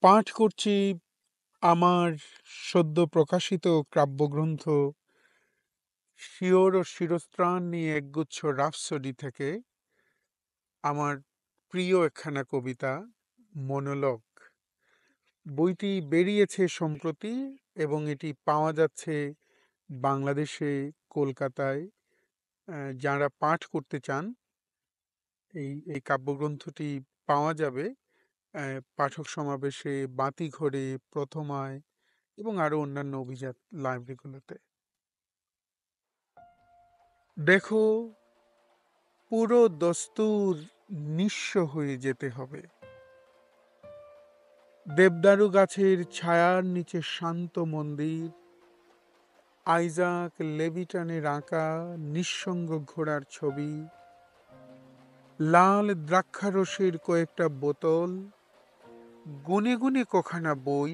পাঠ করছি আমার সদ্য প্রকাশিত কাব্যগ্রন্থ 'শিয়র ও শিরস্ত্রাণ' নিয়ে একগুচ্ছ রাপসোডি থেকে আমার প্রিয় একখানা কবিতা 'মনোলগ'। বইটি বেরিয়েছে সম্প্রতি এবং এটি পাওয়া যাচ্ছে বাংলাদেশে, কলকাতায়। যাঁরা পাঠ করতে চান এই কাব্যগ্রন্থটি পাওয়া যাবে পাঠক সমাবেশে, বাতিঘরে, প্রথমায় এবং আরো অন্যান্য অভিজাত লাইব্রেরিগুলোতে। দেখো, পুরো দস্তুর নিঃস্ব হয়ে যেতে হবে। দেবদারু গাছের ছায়ার নিচে শান্ত মন্দির, আইজাক লেভিটানের আঁকা নিঃসঙ্গ ঘোড়ার ছবি, লাল দ্রাক্ষারসের কয়েকটা বোতল, গুনে গুনে কখানা বই,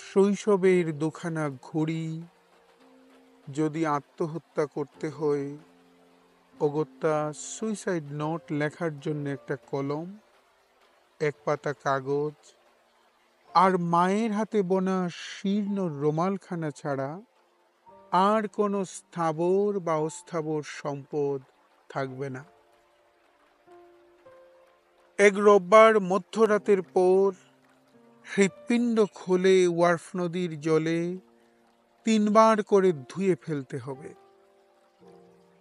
শৈশবের দুখানা ঘুড়ি। যদি আত্মহত্যা করতে হয়, অগত্যা সুইসাইড নোট লেখার জন্য একটা কলম, এক পাতা কাগজ, আর মায়ের হাতে বোনা শীর্ণ রুমালখানা ছাড়া আর কোনো স্থাবর বা অস্থাবর সম্পদ থাকবে না। এক রোববার মধ্যরাতের পর হৃৎপিণ্ড খুলে ওয়ার্ফ নদীর জলে 3 বার করে ধুয়ে ফেলতে হবে।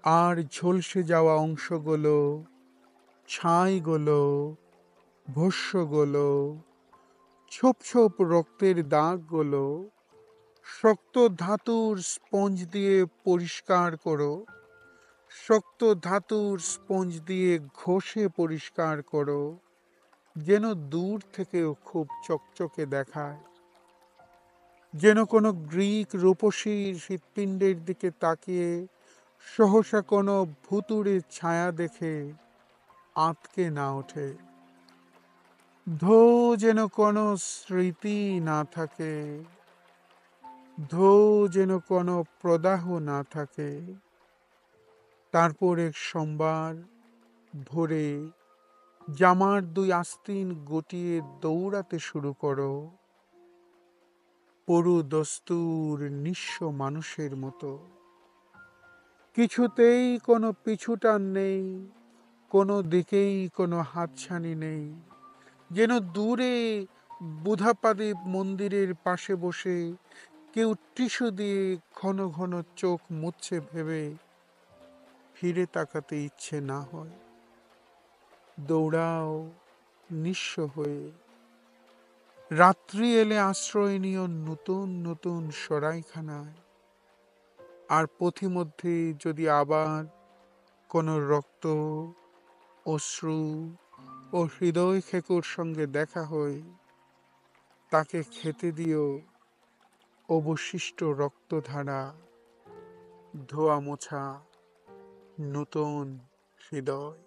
আর ঝলসে যাওয়া অংশগুলো, ছাইগুলো, ভস্যগুলো, ছোপ ছোপ রক্তের দাগগুলো শক্ত ধাতুর স্পঞ্জ দিয়ে পরিষ্কার করো, শক্ত ধাতুর স্পঞ্জ দিয়ে ঘষে পরিষ্কার করো, যেন দূর থেকেও খুব চকচকে দেখায়, যেন কোনো গ্রিক রূপসীর হৃৎপিণ্ডের দিকে তাকিয়ে সহসা কোনো ভুতুড়ে ছায়া দেখে আঁতকে না ওঠে। ধো যেন কোনো স্মৃতি না থাকে, ধো যেন কোনো প্রদাহ না থাকে। তারপর এক সোমবার ভোরে জামার 2 আস্তিন গুটিয়ে দৌড়াতে শুরু করো, পুরু দস্তুর নিঃস্ব মানুষের মতো। কিছুতেই কোনো পিছুটান নেই, কোনো দিকেই কোনো হাতছানি নেই। যেন দূরে বুধাপাদী মন্দিরের পাশে বসে কেউ টিস্যু দিয়ে ঘন ঘন চোখ মুছছে ভেবে ফিরে তাকাতে ইচ্ছে না হয়। দৌড়াও নিঃস্ব হয়ে। রাত্রি এলে আশ্রয় নিও নতুন নতুন সরাইখানায়। আর পথিমধ্যে যদি আবার কোনো রক্ত, অশ্রু ও হৃদয় খেকোর সঙ্গে দেখা হয়, তাকে খেতে দিও অবশিষ্ট রক্তধারা, ধোয়া মোছা নতুন হৃদয়।